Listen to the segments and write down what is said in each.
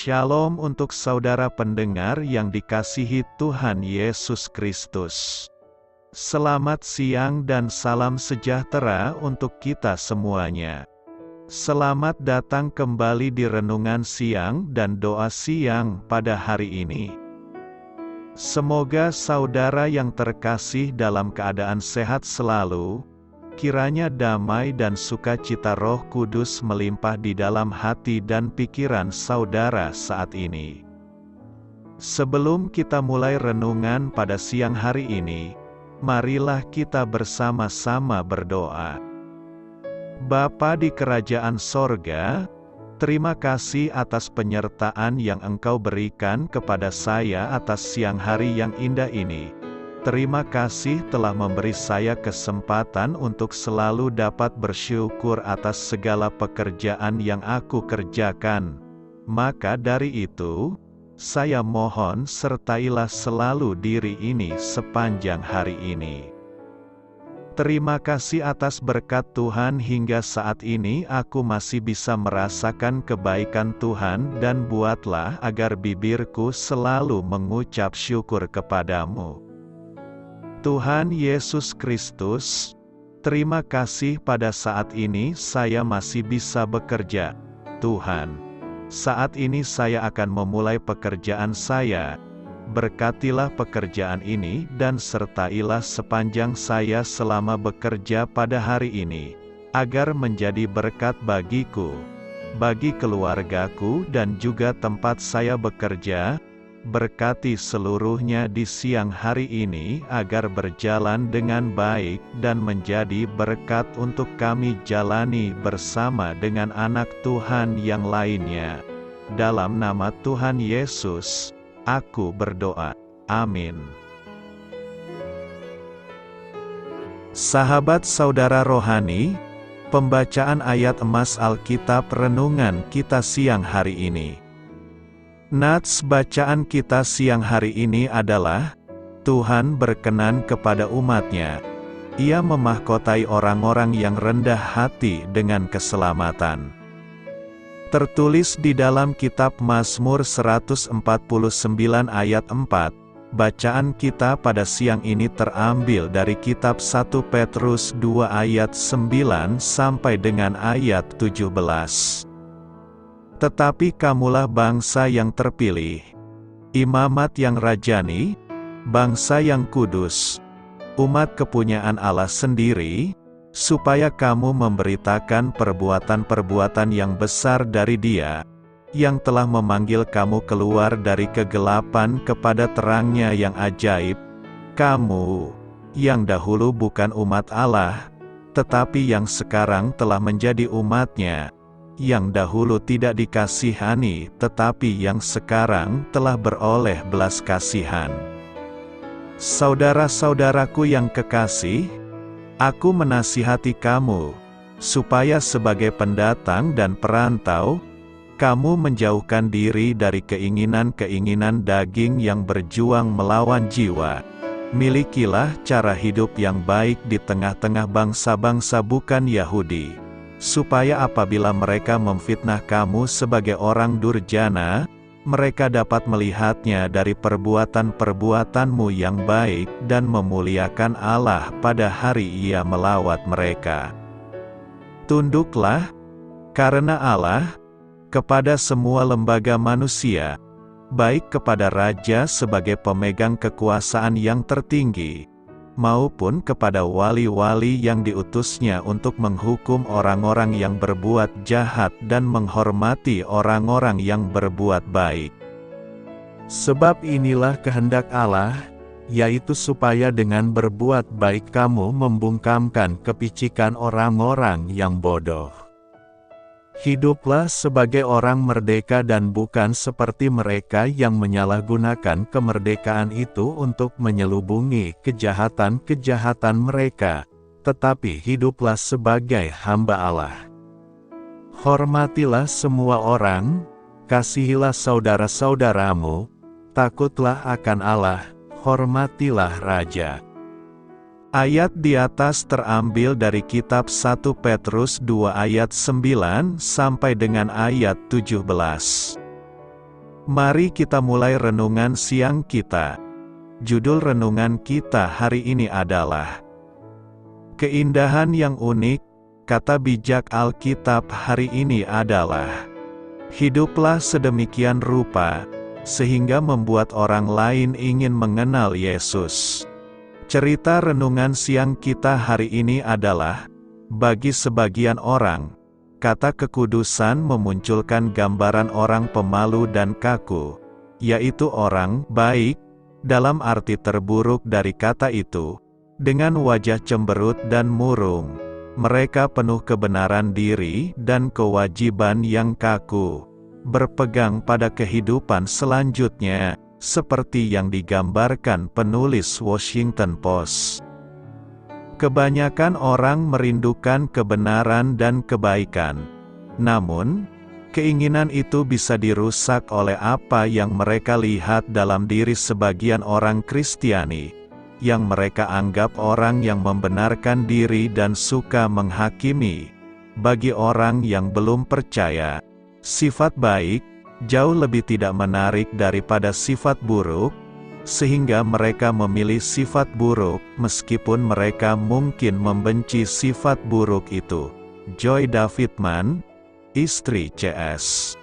Shalom untuk saudara pendengar yang dikasihi Tuhan Yesus Kristus. Selamat siang dan salam sejahtera untuk kita semuanya. Selamat datang kembali di renungan siang dan doa siang pada hari ini. Semoga saudara yang terkasih dalam keadaan sehat selalu. Kiranya damai dan sukacita Roh Kudus melimpah di dalam hati dan pikiran saudara saat ini. Sebelum kita mulai renungan pada siang hari ini, marilah kita bersama-sama berdoa. Bapa di kerajaan sorga, terima kasih atas penyertaan yang Engkau berikan kepada saya atas siang hari yang indah ini. Terima kasih telah memberi saya kesempatan untuk selalu dapat bersyukur atas segala pekerjaan yang aku kerjakan. Maka dari itu, saya mohon sertailah selalu diri ini sepanjang hari ini. Terima kasih atas berkat Tuhan hingga saat ini aku masih bisa merasakan kebaikan Tuhan dan buatlah agar bibirku selalu mengucap syukur kepadamu. Tuhan Yesus Kristus, terima kasih pada saat ini saya masih bisa bekerja. Tuhan, saat ini saya akan memulai pekerjaan saya. Berkatilah pekerjaan ini dan sertailah sepanjang saya selama bekerja pada hari ini, agar menjadi berkat bagiku, bagi keluargaku dan juga tempat saya bekerja. Berkati seluruhnya di siang hari ini agar berjalan dengan baik dan menjadi berkat untuk kami jalani bersama dengan anak Tuhan yang lainnya. Dalam nama Tuhan Yesus, aku berdoa. Amin. Sahabat saudara rohani, pembacaan ayat emas Alkitab renungan kita siang hari ini. Nats bacaan kita siang hari ini adalah, Tuhan berkenan kepada umat-Nya. Ia memahkotai orang-orang yang rendah hati dengan keselamatan. Tertulis di dalam kitab Mazmur 149 ayat 4, bacaan kita pada siang ini terambil dari kitab 1 Petrus 2 ayat 9 sampai dengan ayat 17. Tetapi kamulah bangsa yang terpilih, imamat yang rajani, bangsa yang kudus, umat kepunyaan Allah sendiri, supaya kamu memberitakan perbuatan-perbuatan yang besar dari Dia, yang telah memanggil kamu keluar dari kegelapan kepada terangnya yang ajaib. Kamu, yang dahulu bukan umat Allah, tetapi yang sekarang telah menjadi umat-Nya, yang dahulu tidak dikasihani, tetapi yang sekarang telah beroleh belas kasihan. Saudara-saudaraku yang kekasih, aku menasihati kamu, supaya sebagai pendatang dan perantau, kamu menjauhkan diri dari keinginan-keinginan daging yang berjuang melawan jiwa. Milikilah cara hidup yang baik di tengah-tengah bangsa-bangsa bukan Yahudi, supaya apabila mereka memfitnah kamu sebagai orang durjana, mereka dapat melihatnya dari perbuatan-perbuatanmu yang baik dan memuliakan Allah pada hari Ia melawat mereka. Tunduklah, karena Allah, kepada semua lembaga manusia, baik kepada raja sebagai pemegang kekuasaan yang tertinggi, maupun kepada wali-wali yang diutusnya untuk menghukum orang-orang yang berbuat jahat dan menghormati orang-orang yang berbuat baik. Sebab inilah kehendak Allah, yaitu supaya dengan berbuat baik kamu membungkamkan kepicikan orang-orang yang bodoh. Hiduplah sebagai orang merdeka dan bukan seperti mereka yang menyalahgunakan kemerdekaan itu untuk menyelubungi kejahatan-kejahatan mereka, tetapi hiduplah sebagai hamba Allah. Hormatilah semua orang, kasihilah saudara-saudaramu, takutlah akan Allah, hormatilah raja. Ayat di atas terambil dari kitab 1 Petrus 2 ayat 9 sampai dengan ayat 17. Mari kita mulai renungan siang kita. Judul renungan kita hari ini adalah Keindahan yang unik. Kata bijak Alkitab hari ini adalah hiduplah sedemikian rupa, sehingga membuat orang lain ingin mengenal Yesus. Cerita renungan siang kita hari ini adalah, bagi sebagian orang, kata kekudusan memunculkan gambaran orang pemalu dan kaku, yaitu orang baik, dalam arti terburuk dari kata itu, dengan wajah cemberut dan murung. Mereka penuh kebenaran diri dan kewajiban yang kaku, berpegang pada kehidupan selanjutnya, seperti yang digambarkan penulis Washington Post. Kebanyakan orang merindukan kebenaran dan kebaikan. Namun, keinginan itu bisa dirusak oleh apa yang mereka lihat dalam diri sebagian orang Kristiani, yang mereka anggap orang yang membenarkan diri dan suka menghakimi. Bagi orang yang belum percaya, sifat baik jauh lebih tidak menarik daripada sifat buruk, sehingga mereka memilih sifat buruk meskipun mereka mungkin membenci sifat buruk itu. Joy Davidman, istri C.S.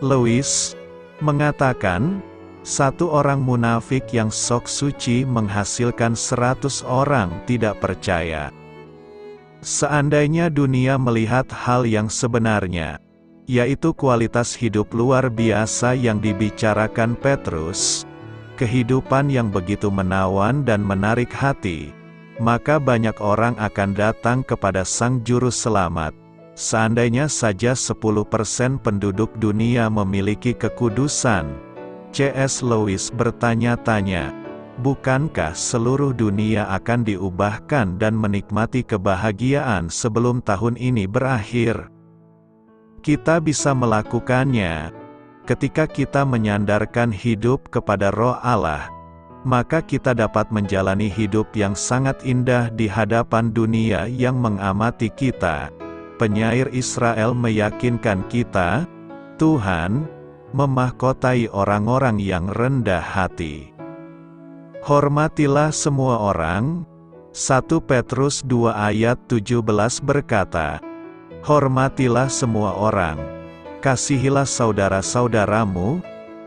Lewis, mengatakan, satu orang munafik yang sok suci menghasilkan 100 orang tidak percaya. Seandainya dunia melihat hal yang sebenarnya, yaitu kualitas hidup luar biasa yang dibicarakan Petrus, kehidupan yang begitu menawan dan menarik hati, maka banyak orang akan datang kepada Sang Juru Selamat. Seandainya saja 10% penduduk dunia memiliki kekudusan, C.S. Lewis bertanya-tanya, bukankah seluruh dunia akan diubahkan dan menikmati kebahagiaan sebelum tahun ini berakhir? Kita bisa melakukannya ketika kita menyandarkan hidup kepada Roh Allah, maka kita dapat menjalani hidup yang sangat indah di hadapan dunia yang mengamati kita. Penyair Israel meyakinkan kita, Tuhan memahkotai orang-orang yang rendah hati. Hormatilah semua orang. 1 Petrus 2 ayat 17 berkata, hormatilah semua orang. Kasihilah saudara-saudaramu,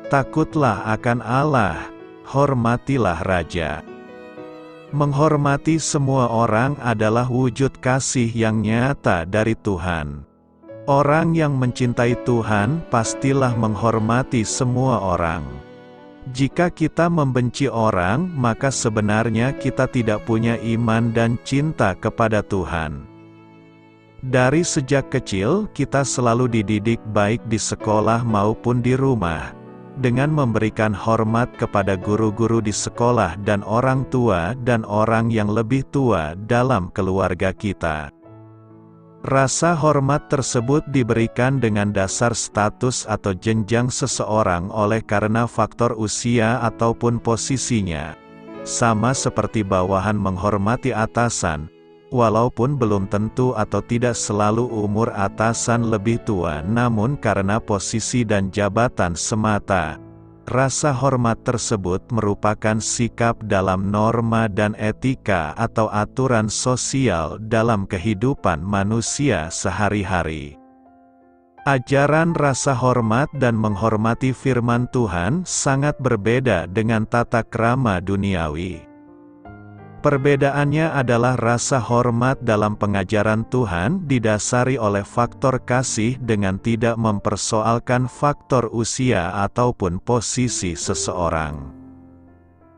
takutlah akan Allah, hormatilah raja. Menghormati semua orang adalah wujud kasih yang nyata dari Tuhan. Orang yang mencintai Tuhan pastilah menghormati semua orang. Jika kita membenci orang, maka sebenarnya kita tidak punya iman dan cinta kepada Tuhan. Dari sejak kecil, kita selalu dididik baik di sekolah maupun di rumah, dengan memberikan hormat kepada guru-guru di sekolah dan orang tua dan orang yang lebih tua dalam keluarga kita. Rasa hormat tersebut diberikan dengan dasar status atau jenjang seseorang oleh karena faktor usia ataupun posisinya. Sama seperti bawahan menghormati atasan, walaupun belum tentu atau tidak selalu umur atasan lebih tua, namun karena posisi dan jabatan semata, rasa hormat tersebut merupakan sikap dalam norma dan etika atau aturan sosial dalam kehidupan manusia sehari-hari. Ajaran rasa hormat dan menghormati firman Tuhan sangat berbeda dengan tata krama duniawi. Perbedaannya adalah rasa hormat dalam pengajaran Tuhan didasari oleh faktor kasih dengan tidak mempersoalkan faktor usia ataupun posisi seseorang.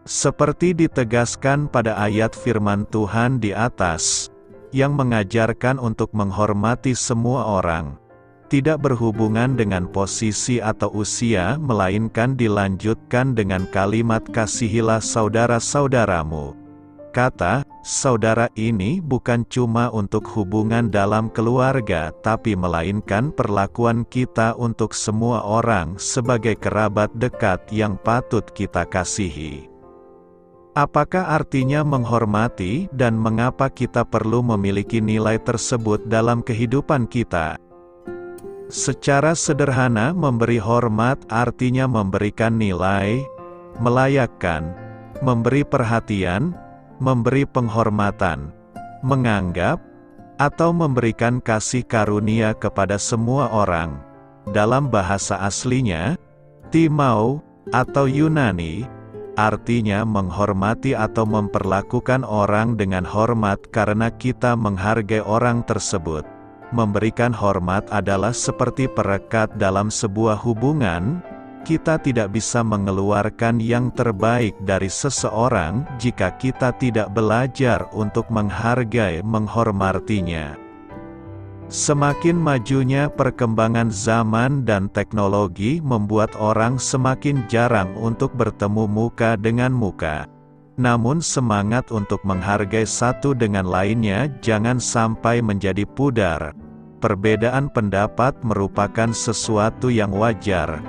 Seperti ditegaskan pada ayat firman Tuhan di atas, yang mengajarkan untuk menghormati semua orang, tidak berhubungan dengan posisi atau usia, melainkan dilanjutkan dengan kalimat kasihilah saudara-saudaramu. Kata, saudara ini bukan cuma untuk hubungan dalam keluarga, tapi melainkan perlakuan kita untuk semua orang sebagai kerabat dekat yang patut kita kasihi. Apakah artinya menghormati dan mengapa kita perlu memiliki nilai tersebut dalam kehidupan kita? Secara sederhana, memberi hormat artinya memberikan nilai, melayakkan, memberi perhatian, memberi penghormatan, menganggap, atau memberikan kasih karunia kepada semua orang. Dalam bahasa aslinya, Timau, atau Yunani, artinya menghormati atau memperlakukan orang dengan hormat karena kita menghargai orang tersebut. Memberikan hormat adalah seperti perekat dalam sebuah hubungan. Kita tidak bisa mengeluarkan yang terbaik dari seseorang jika kita tidak belajar untuk menghargai, menghormatinya. Semakin majunya perkembangan zaman dan teknologi membuat orang semakin jarang untuk bertemu muka dengan muka. Namun semangat untuk menghargai satu dengan lainnya jangan sampai menjadi pudar. Perbedaan pendapat merupakan sesuatu yang wajar.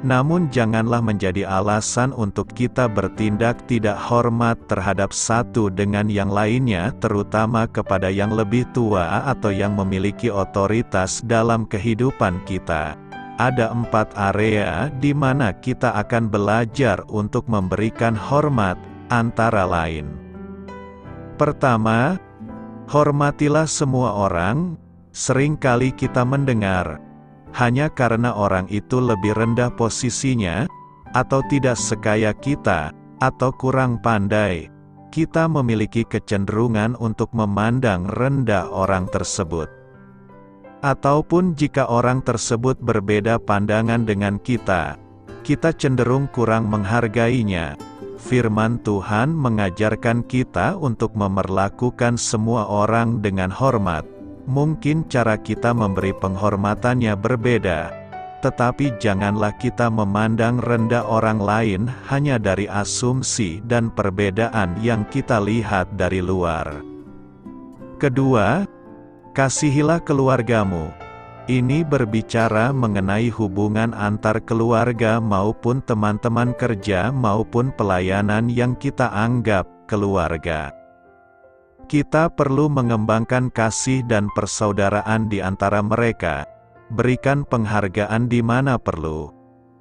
Namun janganlah menjadi alasan untuk kita bertindak tidak hormat terhadap satu dengan yang lainnya, terutama kepada yang lebih tua atau yang memiliki otoritas dalam kehidupan kita. Ada 4 area di mana kita akan belajar untuk memberikan hormat, antara lain. Pertama, hormatilah semua orang. Seringkali kita mendengar, hanya karena orang itu lebih rendah posisinya, atau tidak sekaya kita, atau kurang pandai, kita memiliki kecenderungan untuk memandang rendah orang tersebut. Ataupun jika orang tersebut berbeda pandangan dengan kita cenderung kurang menghargainya. Firman Tuhan mengajarkan kita untuk memperlakukan semua orang dengan hormat. Mungkin cara kita memberi penghormatannya berbeda, tetapi janganlah kita memandang rendah orang lain hanya dari asumsi dan perbedaan yang kita lihat dari luar. Kedua, kasihilah keluargamu. Ini berbicara mengenai hubungan antar keluarga maupun teman-teman kerja maupun pelayanan yang kita anggap keluarga. Kita perlu mengembangkan kasih dan persaudaraan di antara mereka. Berikan penghargaan di mana perlu.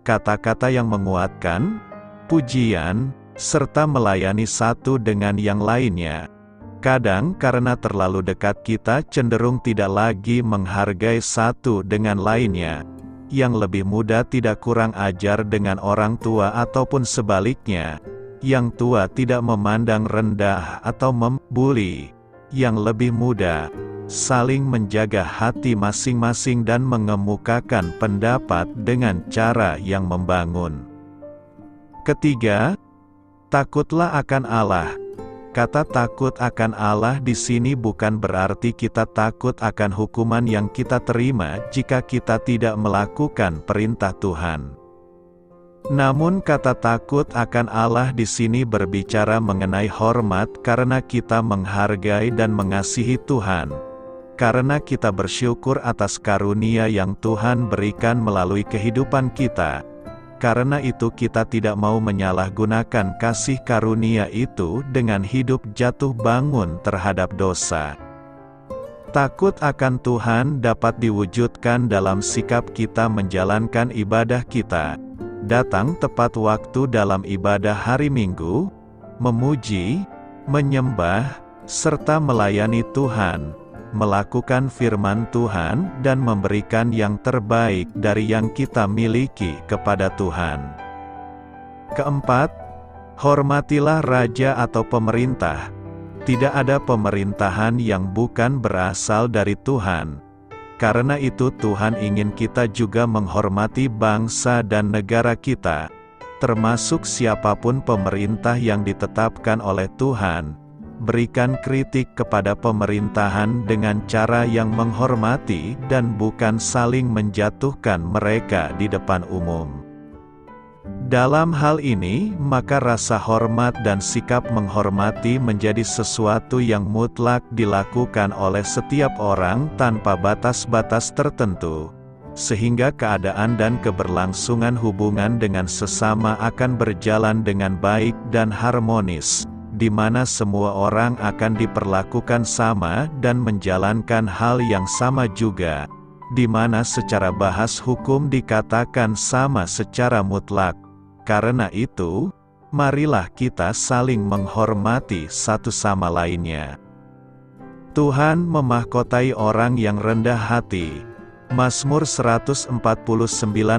Kata-kata yang menguatkan, pujian, serta melayani satu dengan yang lainnya. Kadang karena terlalu dekat kita cenderung tidak lagi menghargai satu dengan lainnya. Yang lebih muda tidak kurang ajar dengan orang tua ataupun sebaliknya. Yang tua tidak memandang rendah atau membuli. Yang lebih muda saling menjaga hati masing-masing dan mengemukakan pendapat dengan cara yang membangun. Ketiga, takutlah akan Allah. Kata takut akan Allah di sini bukan berarti kita takut akan hukuman yang kita terima jika kita tidak melakukan perintah Tuhan. Namun kata takut akan Allah di sini berbicara mengenai hormat karena kita menghargai dan mengasihi Tuhan. Karena kita bersyukur atas karunia yang Tuhan berikan melalui kehidupan kita. Karena itu kita tidak mau menyalahgunakan kasih karunia itu dengan hidup jatuh bangun terhadap dosa. Takut akan Tuhan dapat diwujudkan dalam sikap kita menjalankan ibadah kita. Datang tepat waktu dalam ibadah hari Minggu, memuji, menyembah, serta melayani Tuhan, melakukan firman Tuhan dan memberikan yang terbaik dari yang kita miliki kepada Tuhan. Keempat, hormatilah raja atau pemerintah. Tidak ada pemerintahan yang bukan berasal dari Tuhan. Karena itu Tuhan ingin kita juga menghormati bangsa dan negara kita, termasuk siapapun pemerintah yang ditetapkan oleh Tuhan. Berikan kritik kepada pemerintahan dengan cara yang menghormati dan bukan saling menjatuhkan mereka di depan umum. Dalam hal ini, maka rasa hormat dan sikap menghormati menjadi sesuatu yang mutlak dilakukan oleh setiap orang tanpa batas-batas tertentu, sehingga keadaan dan keberlangsungan hubungan dengan sesama akan berjalan dengan baik dan harmonis, di mana semua orang akan diperlakukan sama dan menjalankan hal yang sama juga. di mana secara bahas hukum dikatakan sama secara mutlak. Karena itu, marilah kita saling menghormati satu sama lainnya. Tuhan memahkotai orang yang rendah hati. Mazmur 149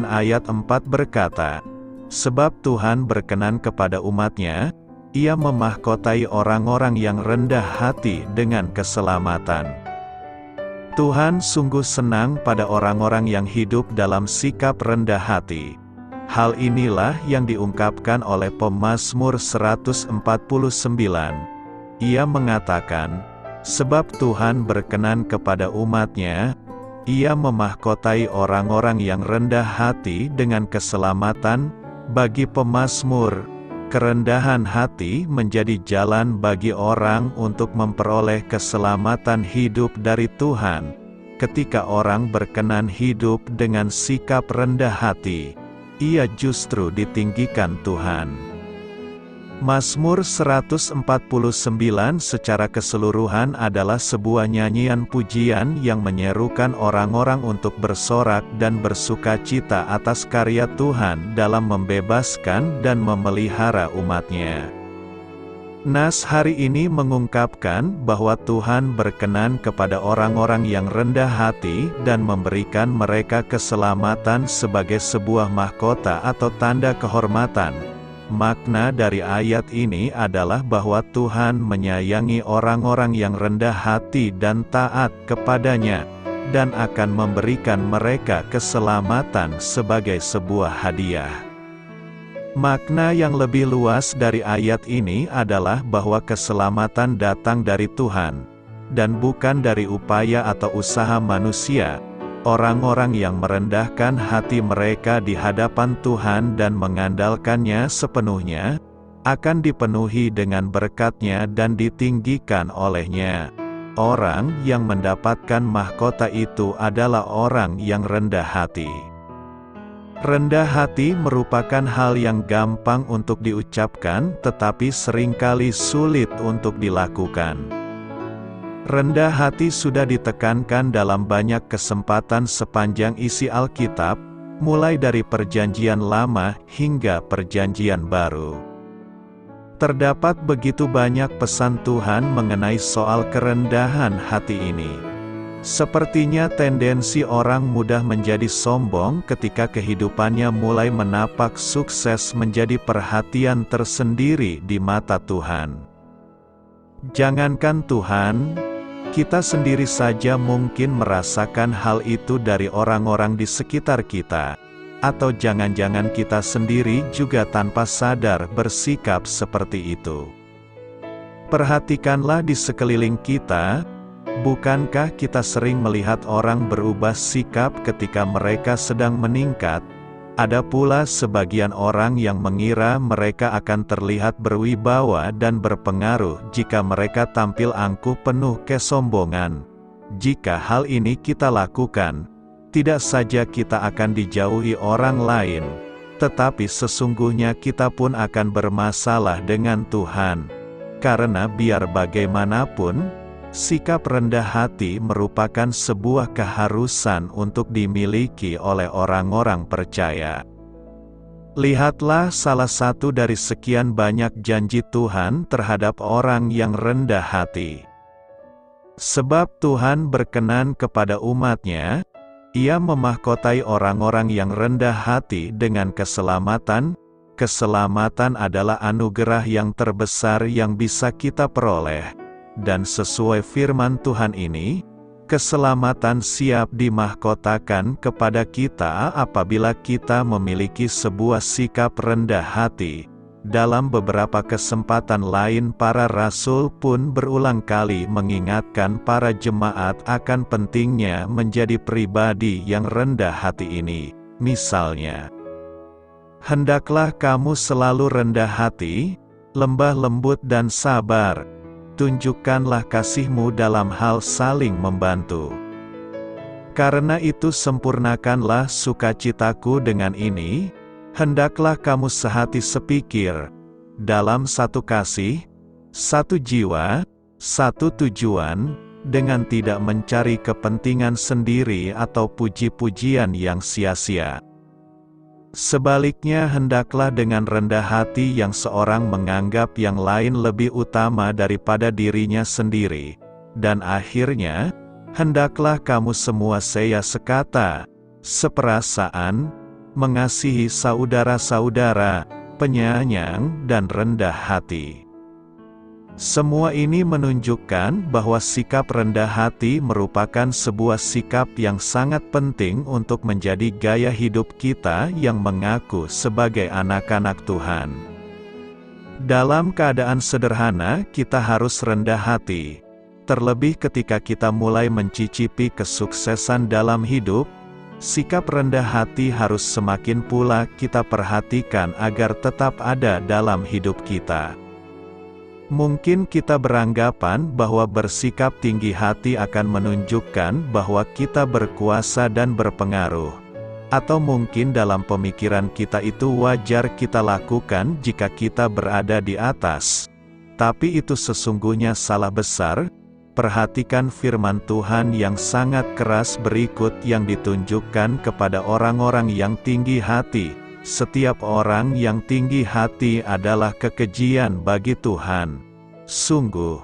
ayat 4 berkata, "Sebab Tuhan berkenan kepada umat-Nya, Ia memahkotai orang-orang yang rendah hati dengan keselamatan." Tuhan sungguh senang pada orang-orang yang hidup dalam sikap rendah hati. Hal inilah yang diungkapkan oleh pemazmur 149. Ia mengatakan, "Sebab Tuhan berkenan kepada umat-Nya, Ia memahkotai orang-orang yang rendah hati dengan keselamatan." Bagi pemazmur, kerendahan hati menjadi jalan bagi orang untuk memperoleh keselamatan hidup dari Tuhan. Ketika orang berkenan hidup dengan sikap rendah hati, ia justru ditinggikan Tuhan. Mazmur 149 secara keseluruhan adalah sebuah nyanyian pujian yang menyerukan orang-orang untuk bersorak dan bersukacita atas karya Tuhan dalam membebaskan dan memelihara umat-Nya. Nas hari ini mengungkapkan bahwa Tuhan berkenan kepada orang-orang yang rendah hati dan memberikan mereka keselamatan sebagai sebuah mahkota atau tanda kehormatan. Makna dari ayat ini adalah bahwa Tuhan menyayangi orang-orang yang rendah hati dan taat kepadanya, dan akan memberikan mereka keselamatan sebagai sebuah hadiah. Makna yang lebih luas dari ayat ini adalah bahwa keselamatan datang dari Tuhan, dan bukan dari upaya atau usaha manusia. Orang-orang yang merendahkan hati mereka di hadapan Tuhan dan mengandalkannya sepenuhnya, akan dipenuhi dengan berkat-Nya dan ditinggikan oleh-Nya. Orang yang mendapatkan mahkota itu adalah orang yang rendah hati. Rendah hati merupakan hal yang gampang untuk diucapkan, tetapi seringkali sulit untuk dilakukan. Rendah hati sudah ditekankan dalam banyak kesempatan sepanjang isi Alkitab, mulai dari Perjanjian Lama hingga Perjanjian Baru. Terdapat begitu banyak pesan Tuhan mengenai soal kerendahan hati ini. Sepertinya tendensi orang mudah menjadi sombong ketika kehidupannya mulai menapak sukses menjadi perhatian tersendiri di mata Tuhan. Jangankan Tuhan, kita sendiri saja mungkin merasakan hal itu dari orang-orang di sekitar kita, atau jangan-jangan kita sendiri juga tanpa sadar bersikap seperti itu. Perhatikanlah di sekeliling kita, bukankah kita sering melihat orang berubah sikap ketika mereka sedang meningkat? Ada pula sebagian orang yang mengira mereka akan terlihat berwibawa dan berpengaruh jika mereka tampil angkuh penuh kesombongan. Jika hal ini kita lakukan, tidak saja kita akan dijauhi orang lain, tetapi sesungguhnya kita pun akan bermasalah dengan Tuhan. Karena biar bagaimanapun, sikap rendah hati merupakan sebuah keharusan untuk dimiliki oleh orang-orang percaya. Lihatlah salah satu dari sekian banyak janji Tuhan terhadap orang yang rendah hati. Sebab Tuhan berkenan kepada umat-Nya, Ia memahkotai orang-orang yang rendah hati dengan keselamatan. Keselamatan adalah anugerah yang terbesar yang bisa kita peroleh. Dan sesuai firman Tuhan ini, keselamatan siap dimahkotakan kepada kita apabila kita memiliki sebuah sikap rendah hati. Dalam beberapa kesempatan lain para rasul pun berulang kali mengingatkan para jemaat akan pentingnya menjadi pribadi yang rendah hati ini. Misalnya, "Hendaklah kamu selalu rendah hati, lembah lembut dan sabar. Tunjukkanlah kasih-Mu dalam hal saling membantu. Karena itu sempurnakanlah sukacitaku dengan ini, hendaklah kamu sehati sepikir, dalam satu kasih, satu jiwa, satu tujuan, dengan tidak mencari kepentingan sendiri atau puji-pujian yang sia-sia. Sebaliknya, hendaklah dengan rendah hati yang seorang menganggap yang lain lebih utama daripada dirinya sendiri, dan akhirnya, hendaklah kamu semua sekata, seperasaan, mengasihi saudara-saudara, penyayang dan rendah hati. Semua ini menunjukkan bahwa sikap rendah hati merupakan sebuah sikap yang sangat penting untuk menjadi gaya hidup kita yang mengaku sebagai anak-anak Tuhan. Dalam keadaan sederhana, kita harus rendah hati. Terlebih ketika kita mulai mencicipi kesuksesan dalam hidup, sikap rendah hati harus semakin pula kita perhatikan agar tetap ada dalam hidup kita. Mungkin kita beranggapan bahwa bersikap tinggi hati akan menunjukkan bahwa kita berkuasa dan berpengaruh. Atau mungkin dalam pemikiran kita itu wajar kita lakukan jika kita berada di atas. Tapi itu sesungguhnya salah besar. Perhatikan firman Tuhan yang sangat keras berikut yang ditunjukkan kepada orang-orang yang tinggi hati. Setiap orang yang tinggi hati adalah kekejian bagi Tuhan. Sungguh,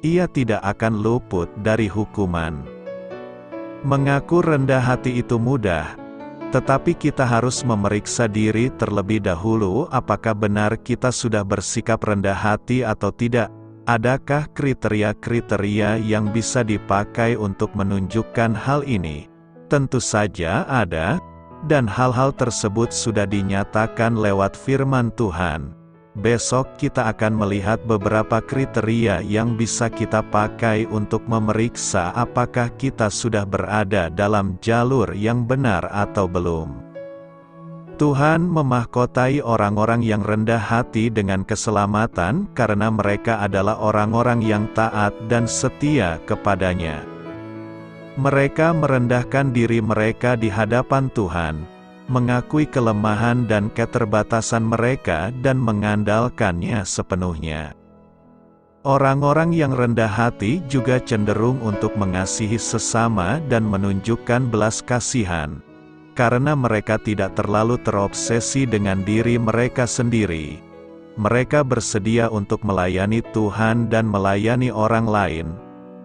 ia tidak akan luput dari hukuman. Mengaku rendah hati itu mudah, tetapi kita harus memeriksa diri terlebih dahulu apakah benar kita sudah bersikap rendah hati atau tidak. Adakah kriteria-kriteria yang bisa dipakai untuk menunjukkan hal ini? Tentu saja ada. Dan hal-hal tersebut sudah dinyatakan lewat firman Tuhan. Besok kita akan melihat beberapa kriteria yang bisa kita pakai untuk memeriksa apakah kita sudah berada dalam jalur yang benar atau belum. Tuhan memahkotai orang-orang yang rendah hati dengan keselamatan karena mereka adalah orang-orang yang taat dan setia kepadanya. Mereka merendahkan diri mereka di hadapan Tuhan, mengakui kelemahan dan keterbatasan mereka dan mengandalkannya sepenuhnya. Orang-orang yang rendah hati juga cenderung untuk mengasihi sesama dan menunjukkan belas kasihan, karena mereka tidak terlalu terobsesi dengan diri mereka sendiri. Mereka bersedia untuk melayani Tuhan dan melayani orang lain,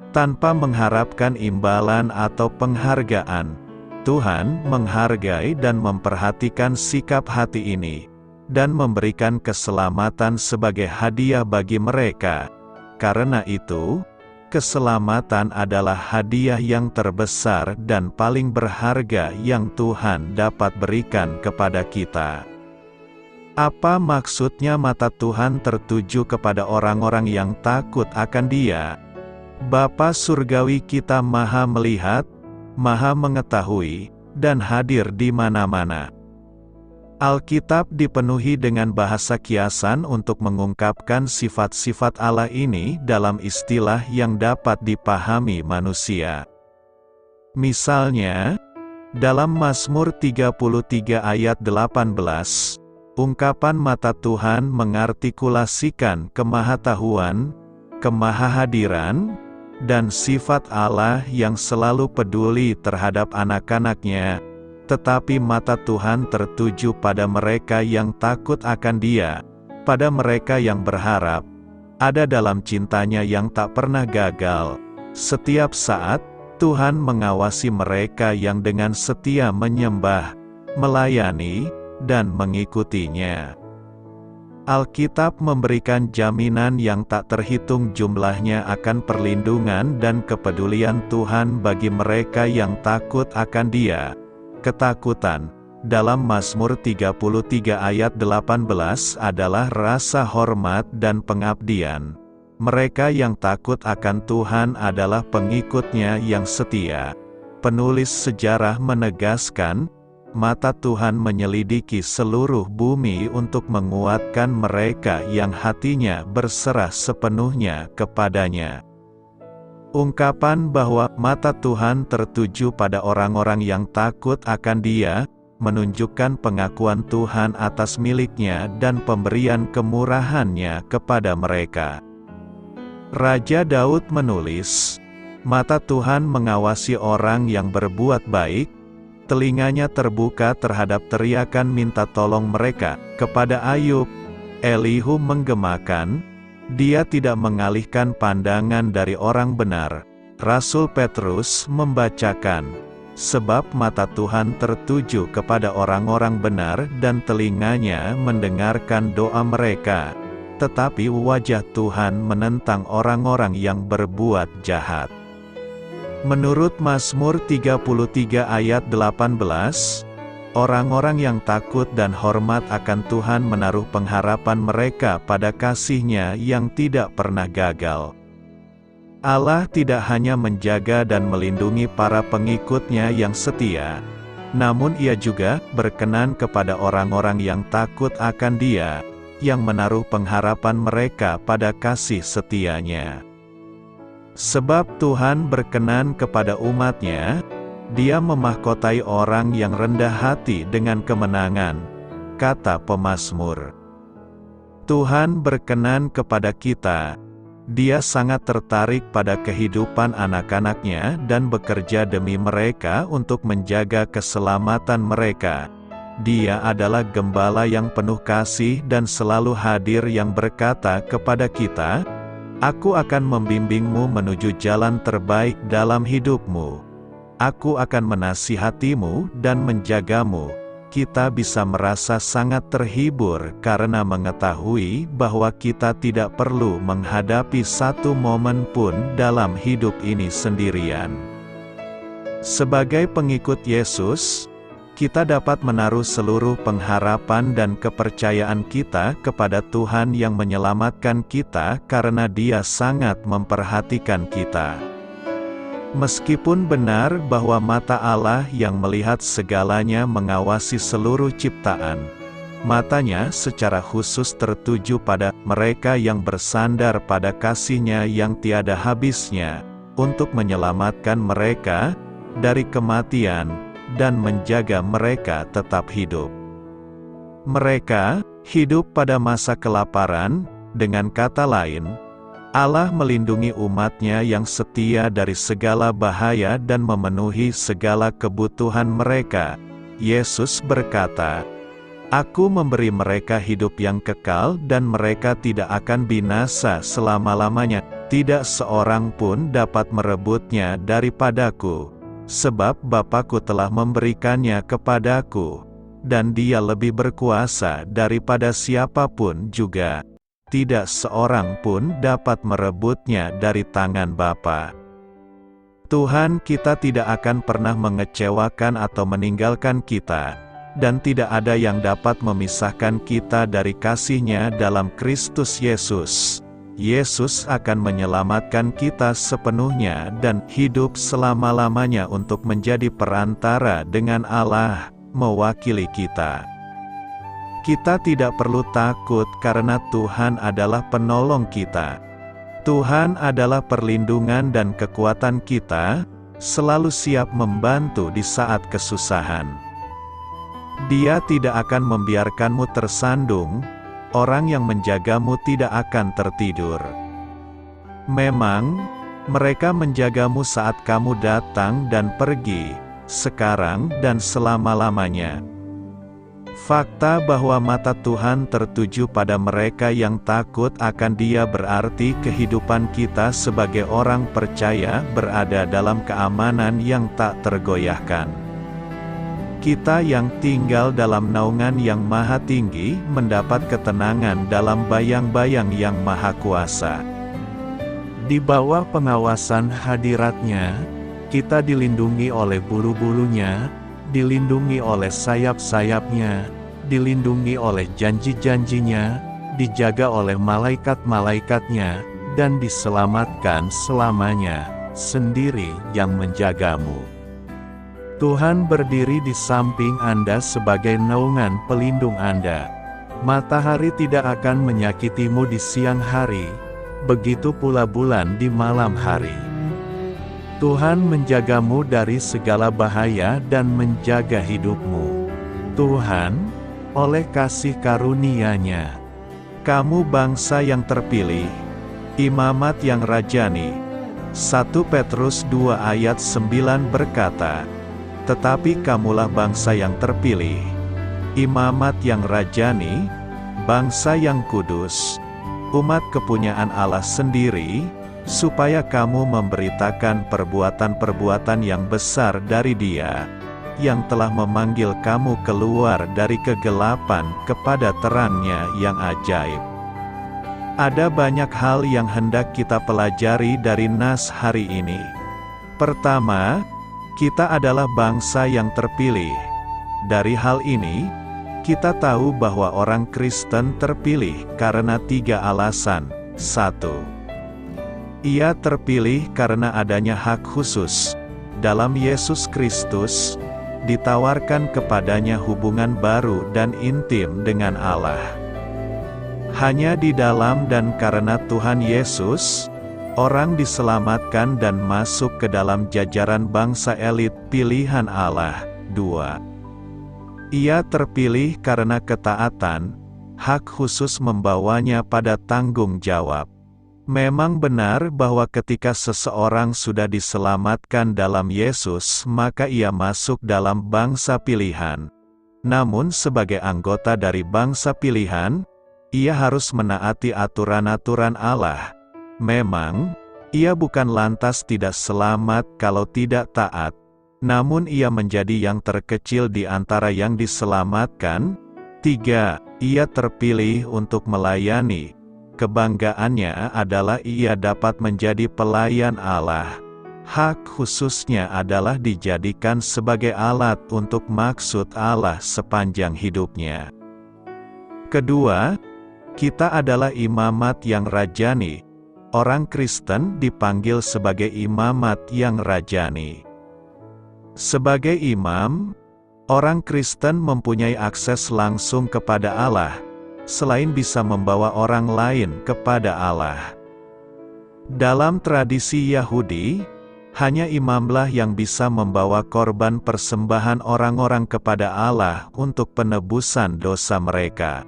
tanpa mengharapkan imbalan atau penghargaan. Tuhan menghargai dan memperhatikan sikap hati ini, dan memberikan keselamatan sebagai hadiah bagi mereka. Karena itu, keselamatan adalah hadiah yang terbesar dan paling berharga yang Tuhan dapat berikan kepada kita. Apa maksudnya mata Tuhan tertuju kepada orang-orang yang takut akan Dia? Bapa Surgawi kita Maha melihat, Maha mengetahui, dan hadir di mana-mana. Alkitab dipenuhi dengan bahasa kiasan untuk mengungkapkan sifat-sifat Allah ini dalam istilah yang dapat dipahami manusia. Misalnya, dalam Mazmur 33 ayat 18, ungkapan mata Tuhan mengartikulasikan kemahatahuan, kemahahadiran, dan sifat Allah yang selalu peduli terhadap anak-anaknya, tetapi mata Tuhan tertuju pada mereka yang takut akan Dia, pada mereka yang berharap, ada dalam cintanya yang tak pernah gagal. Setiap saat, Tuhan mengawasi mereka yang dengan setia menyembah, melayani, dan mengikutinya. Alkitab memberikan jaminan yang tak terhitung jumlahnya akan perlindungan dan kepedulian Tuhan bagi mereka yang takut akan Dia. Ketakutan, dalam Mazmur 33 ayat 18 adalah rasa hormat dan pengabdian. Mereka yang takut akan Tuhan adalah pengikutnya yang setia. Penulis sejarah menegaskan, mata Tuhan menyelidiki seluruh bumi untuk menguatkan mereka yang hatinya berserah sepenuhnya kepadanya. Ungkapan bahwa mata Tuhan tertuju pada orang-orang yang takut akan Dia, menunjukkan pengakuan Tuhan atas miliknya dan pemberian kemurahannya kepada mereka. Raja Daud menulis, Mata Tuhan mengawasi orang yang berbuat baik, telinganya terbuka terhadap teriakan minta tolong mereka. Kepada Ayub, Elihu menggemakan, dia tidak mengalihkan pandangan dari orang benar. Rasul Petrus membacakan, sebab mata Tuhan tertuju kepada orang-orang benar dan telinganya mendengarkan doa mereka, tetapi wajah Tuhan menentang orang-orang yang berbuat jahat. Menurut Mazmur 33 ayat 18, orang-orang yang takut dan hormat akan Tuhan menaruh pengharapan mereka pada kasih-Nya yang tidak pernah gagal. Allah tidak hanya menjaga dan melindungi para pengikut-Nya yang setia, namun Ia juga berkenan kepada orang-orang yang takut akan Dia, yang menaruh pengharapan mereka pada kasih setia-Nya. Sebab Tuhan berkenan kepada umat-Nya, Dia memahkotai orang yang rendah hati dengan kemenangan, kata pemazmur. Tuhan berkenan kepada kita. Dia sangat tertarik pada kehidupan anak-anak-Nya dan bekerja demi mereka untuk menjaga keselamatan mereka. Dia adalah gembala yang penuh kasih dan selalu hadir yang berkata kepada kita, "Aku akan membimbingmu menuju jalan terbaik dalam hidupmu. Aku akan menasihatimu dan menjagamu." Kita bisa merasa sangat terhibur karena mengetahui bahwa kita tidak perlu menghadapi satu momen pun dalam hidup ini sendirian. Sebagai pengikut Yesus, kita dapat menaruh seluruh pengharapan dan kepercayaan kita kepada Tuhan yang menyelamatkan kita karena Dia sangat memperhatikan kita. Meskipun benar bahwa mata Allah yang melihat segalanya mengawasi seluruh ciptaan, Mata-Nya secara khusus tertuju pada mereka yang bersandar pada kasih-Nya yang tiada habisnya, untuk menyelamatkan mereka dari kematian dan menjaga mereka tetap hidup. Mereka hidup pada masa kelaparan, dengan kata lain, Allah melindungi umat-Nya yang setia dari segala bahaya dan memenuhi segala kebutuhan mereka. Yesus berkata, "Aku memberi mereka hidup yang kekal dan mereka tidak akan binasa selama-lamanya. Tidak seorang pun dapat merebutnya daripadaku. Sebab Bapa-Ku telah memberikannya kepadaku, dan Dia lebih berkuasa daripada siapapun juga. Tidak seorang pun dapat merebutnya dari tangan Bapa." Tuhan kita tidak akan pernah mengecewakan atau meninggalkan kita, dan tidak ada yang dapat memisahkan kita dari kasih-Nya dalam Kristus Yesus. Yesus akan menyelamatkan kita sepenuhnya dan hidup selama-lamanya untuk menjadi perantara dengan Allah, mewakili kita. Kita tidak perlu takut karena Tuhan adalah penolong kita. Tuhan adalah perlindungan dan kekuatan kita, selalu siap membantu di saat kesusahan. Dia tidak akan membiarkanmu tersandung, orang yang menjagamu tidak akan tertidur. Memang, mereka menjagamu saat kamu datang dan pergi, sekarang dan selama-lamanya. Fakta bahwa mata Tuhan tertuju pada mereka yang takut akan Dia berarti kehidupan kita sebagai orang percaya berada dalam keamanan yang tak tergoyahkan. Kita yang tinggal dalam naungan yang maha tinggi mendapat ketenangan dalam bayang-bayang yang maha kuasa. Di bawah pengawasan hadirat-Nya, kita dilindungi oleh bulu-bulunya, dilindungi oleh sayap-sayap-Nya, dilindungi oleh janji-janji-Nya, dijaga oleh malaikat-malaikatnya, dan diselamatkan selamanya, sendiri yang menjagamu. Tuhan berdiri di samping Anda sebagai naungan pelindung Anda. Matahari tidak akan menyakitimu di siang hari, begitu pula bulan di malam hari. Tuhan menjagamu dari segala bahaya dan menjaga hidupmu. Tuhan, oleh kasih karunia-Nya, kamu bangsa yang terpilih, imamat yang rajani, 1 Petrus 2 ayat 9 berkata, "Tetapi kamulah bangsa yang terpilih, imamat yang rajani, bangsa yang kudus, umat kepunyaan Allah sendiri, supaya kamu memberitakan perbuatan-perbuatan yang besar dari Dia, yang telah memanggil kamu keluar dari kegelapan kepada terang-Nya yang ajaib." Ada banyak hal yang hendak kita pelajari dari nas hari ini. Pertama, kita adalah bangsa yang terpilih. Dari hal ini, kita tahu bahwa orang Kristen terpilih karena 3 alasan. 1. Ia terpilih karena adanya hak khusus. Dalam Yesus Kristus, ditawarkan kepadanya hubungan baru dan intim dengan Allah. Hanya di dalam dan karena Tuhan Yesus, orang diselamatkan dan masuk ke dalam jajaran bangsa elit pilihan Allah. 2. Ia terpilih karena ketaatan, hak khusus membawanya pada tanggung jawab. Memang benar bahwa ketika seseorang sudah diselamatkan dalam Yesus, maka ia masuk dalam bangsa pilihan. Namun sebagai anggota dari bangsa pilihan, ia harus menaati aturan-aturan Allah. Memang, ia bukan lantas tidak selamat kalau tidak taat, namun ia menjadi yang terkecil di antara yang diselamatkan. 3. Ia terpilih untuk melayani. Kebanggaannya adalah ia dapat menjadi pelayan Allah. Hak khususnya adalah dijadikan sebagai alat untuk maksud Allah sepanjang hidupnya. Kedua, kita adalah imamat yang rajani. Orang Kristen dipanggil sebagai imamat yang rajani. Sebagai imam, orang Kristen mempunyai akses langsung kepada Allah, selain bisa membawa orang lain kepada Allah. Dalam tradisi Yahudi, hanya imamlah yang bisa membawa korban persembahan orang-orang kepada Allah untuk penebusan dosa mereka.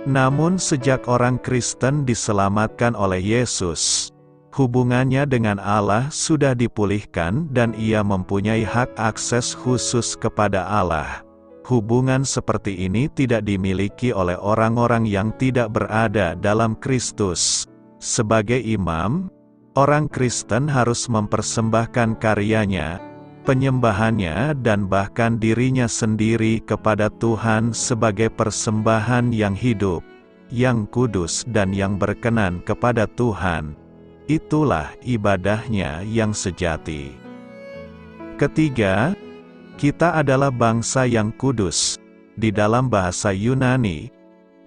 Namun sejak orang Kristen diselamatkan oleh Yesus, hubungannya dengan Allah sudah dipulihkan dan ia mempunyai hak akses khusus kepada Allah. Hubungan seperti ini tidak dimiliki oleh orang-orang yang tidak berada dalam Kristus. Sebagai imam, orang Kristen harus mempersembahkan karyanya, penyembahannya dan bahkan dirinya sendiri kepada Tuhan sebagai persembahan yang hidup, yang kudus dan yang berkenan kepada Tuhan. Itulah ibadahnya yang sejati. Ketiga, kita adalah bangsa yang kudus. Di dalam bahasa Yunani,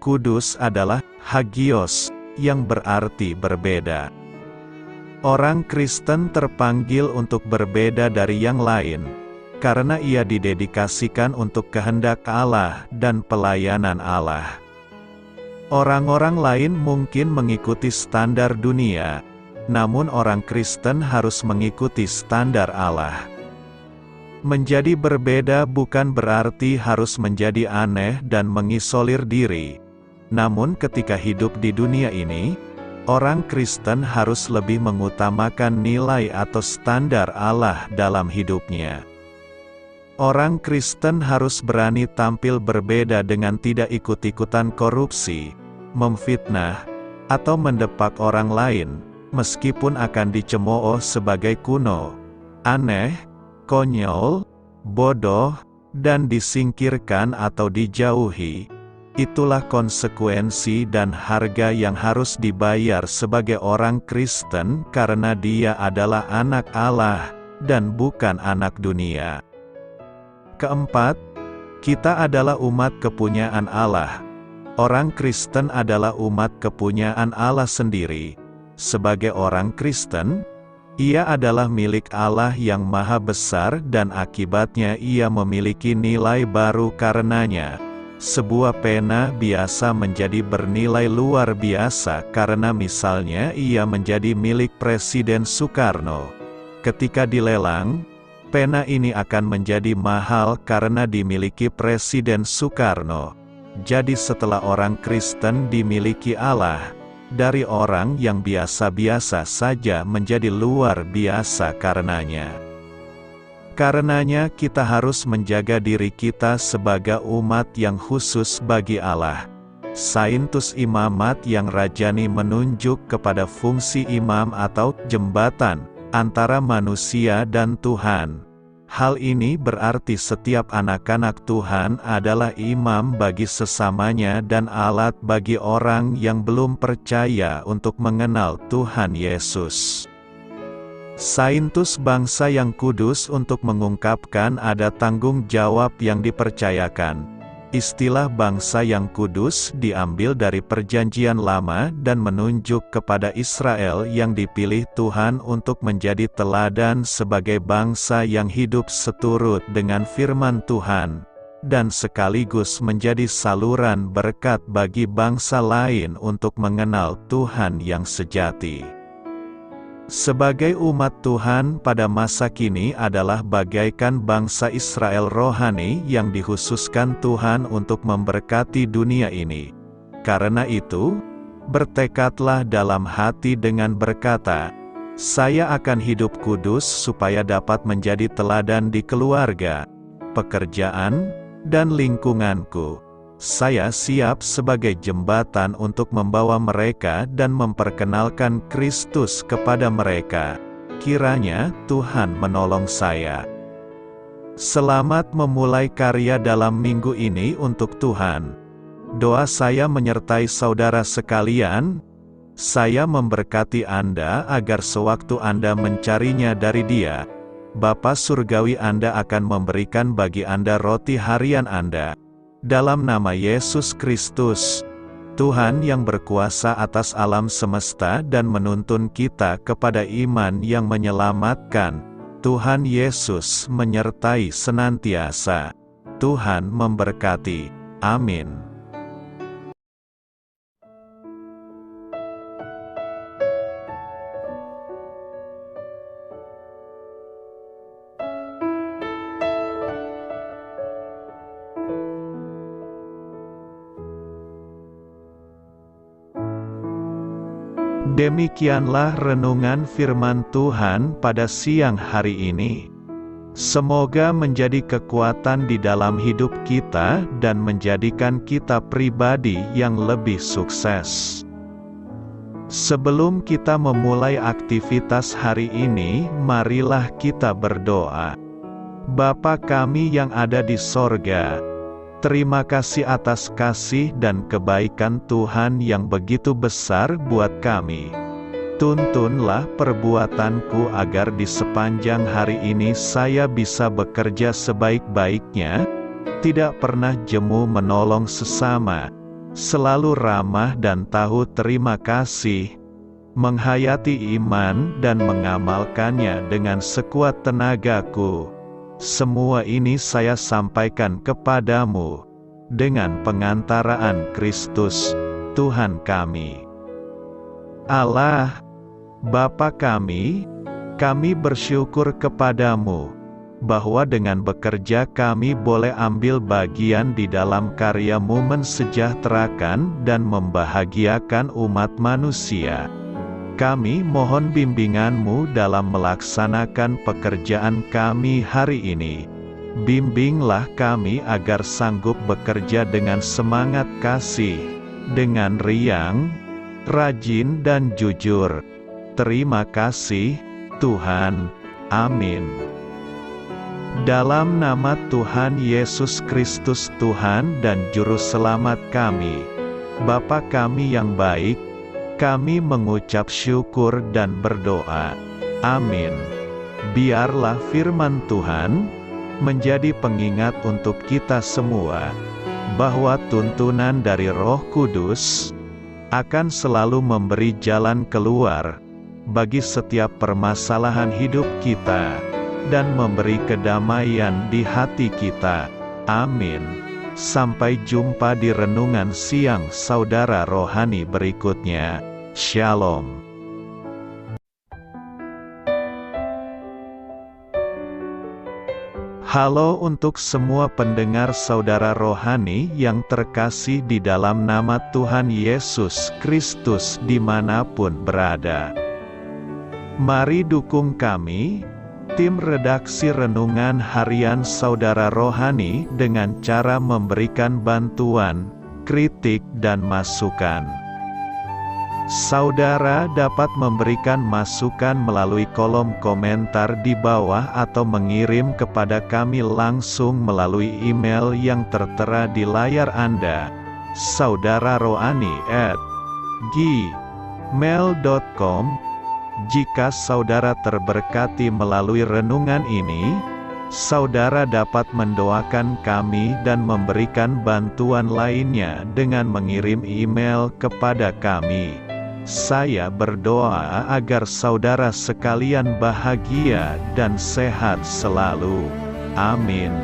kudus adalah hagios, yang berarti berbeda. Orang Kristen terpanggil untuk berbeda dari yang lain, karena ia didedikasikan untuk kehendak Allah dan pelayanan Allah. Orang-orang lain mungkin mengikuti standar dunia, namun orang Kristen harus mengikuti standar Allah. Menjadi berbeda bukan berarti harus menjadi aneh dan mengisolir diri. Namun ketika hidup di dunia ini, orang Kristen harus lebih mengutamakan nilai atau standar Allah dalam hidupnya. Orang Kristen harus berani tampil berbeda dengan tidak ikut-ikutan korupsi, memfitnah, atau mendepak orang lain, meskipun akan dicemooh sebagai kuno, aneh, konyol, bodoh, dan disingkirkan atau dijauhi. Itulah konsekuensi dan harga yang harus dibayar sebagai orang Kristen karena dia adalah anak Allah dan bukan anak dunia. Keempat, kita adalah umat kepunyaan Allah. Orang Kristen adalah umat kepunyaan Allah sendiri. Sebagai orang Kristen, ia adalah milik Allah yang maha besar dan akibatnya ia memiliki nilai baru karenanya. Sebuah pena biasa menjadi bernilai luar biasa karena misalnya ia menjadi milik Presiden Soekarno. Ketika dilelang, pena ini akan menjadi mahal karena dimiliki Presiden Soekarno. Jadi setelah orang Kristen dimiliki Allah, dari orang yang biasa-biasa saja menjadi luar biasa karenanya. Karenanya kita harus menjaga diri kita sebagai umat yang khusus bagi Allah. Saintus imamat yang rajani menunjuk kepada fungsi imam atau jembatan antara manusia dan Tuhan. Hal ini berarti setiap anak-anak Tuhan adalah imam bagi sesamanya dan alat bagi orang yang belum percaya untuk mengenal Tuhan Yesus. Saintus bangsa yang kudus untuk mengungkapkan ada tanggung jawab yang dipercayakan. Istilah bangsa yang kudus diambil dari Perjanjian Lama dan menunjuk kepada Israel yang dipilih Tuhan untuk menjadi teladan sebagai bangsa yang hidup seturut dengan firman Tuhan, dan sekaligus menjadi saluran berkat bagi bangsa lain untuk mengenal Tuhan yang sejati. Sebagai umat Tuhan pada masa kini adalah bagaikan bangsa Israel rohani yang dikhususkan Tuhan untuk memberkati dunia ini. Karena itu, bertekadlah dalam hati dengan berkata, "Saya akan hidup kudus supaya dapat menjadi teladan di keluarga, pekerjaan, dan lingkunganku. Saya siap sebagai jembatan untuk membawa mereka dan memperkenalkan Kristus kepada mereka. Kiranya Tuhan menolong saya." Selamat memulai karya dalam minggu ini untuk Tuhan. Doa saya menyertai saudara sekalian. Saya memberkati Anda agar sewaktu Anda mencarinya dari Dia, Bapa Surgawi Anda akan memberikan bagi Anda roti harian Anda. Dalam nama Yesus Kristus, Tuhan yang berkuasa atas alam semesta dan menuntun kita kepada iman yang menyelamatkan, Tuhan Yesus menyertai senantiasa. Tuhan memberkati. Amin. Demikianlah renungan firman Tuhan pada siang hari ini. Semoga menjadi kekuatan di dalam hidup kita dan menjadikan kita pribadi yang lebih sukses. Sebelum kita memulai aktivitas hari ini, marilah kita berdoa. Bapa kami yang ada di sorga, terima kasih atas kasih dan kebaikan Tuhan yang begitu besar buat kami. Tuntunlah perbuatanku agar di sepanjang hari ini saya bisa bekerja sebaik-baiknya, tidak pernah jemu menolong sesama, selalu ramah dan tahu terima kasih, menghayati iman dan mengamalkannya dengan sekuat tenagaku. Semua ini saya sampaikan kepadamu, dengan pengantaraan Kristus, Tuhan kami. Allah, Bapa kami bersyukur kepadamu, bahwa dengan bekerja kami boleh ambil bagian di dalam karya-Mu mensejahterakan dan membahagiakan umat manusia. Kami mohon bimbingan-Mu dalam melaksanakan pekerjaan kami hari ini. Bimbinglah kami agar sanggup bekerja dengan semangat kasih, dengan riang, rajin dan jujur. Terima kasih, Tuhan. Amin. Dalam nama Tuhan Yesus Kristus Tuhan dan Juru Selamat kami, Bapa kami yang baik, kami mengucap syukur dan berdoa. Amin. Biarlah firman Tuhan menjadi pengingat untuk kita semua, bahwa tuntunan dari Roh Kudus akan selalu memberi jalan keluar bagi setiap permasalahan hidup kita, dan memberi kedamaian di hati kita. Amin. Sampai jumpa di renungan siang saudara rohani berikutnya. Shalom. Halo untuk semua pendengar saudara rohani yang terkasih di dalam nama Tuhan Yesus Kristus dimanapun berada. Mari dukung kami, tim redaksi Renungan Harian Saudara Rohani dengan cara memberikan bantuan, kritik dan masukan. Saudara dapat memberikan masukan melalui kolom komentar di bawah atau mengirim kepada kami langsung melalui email yang tertera di layar Anda, saudararohani@gmail.com. Jika saudara terberkati melalui renungan ini, saudara dapat mendoakan kami dan memberikan bantuan lainnya dengan mengirim email kepada kami. Saya berdoa agar saudara sekalian bahagia dan sehat selalu. Amin.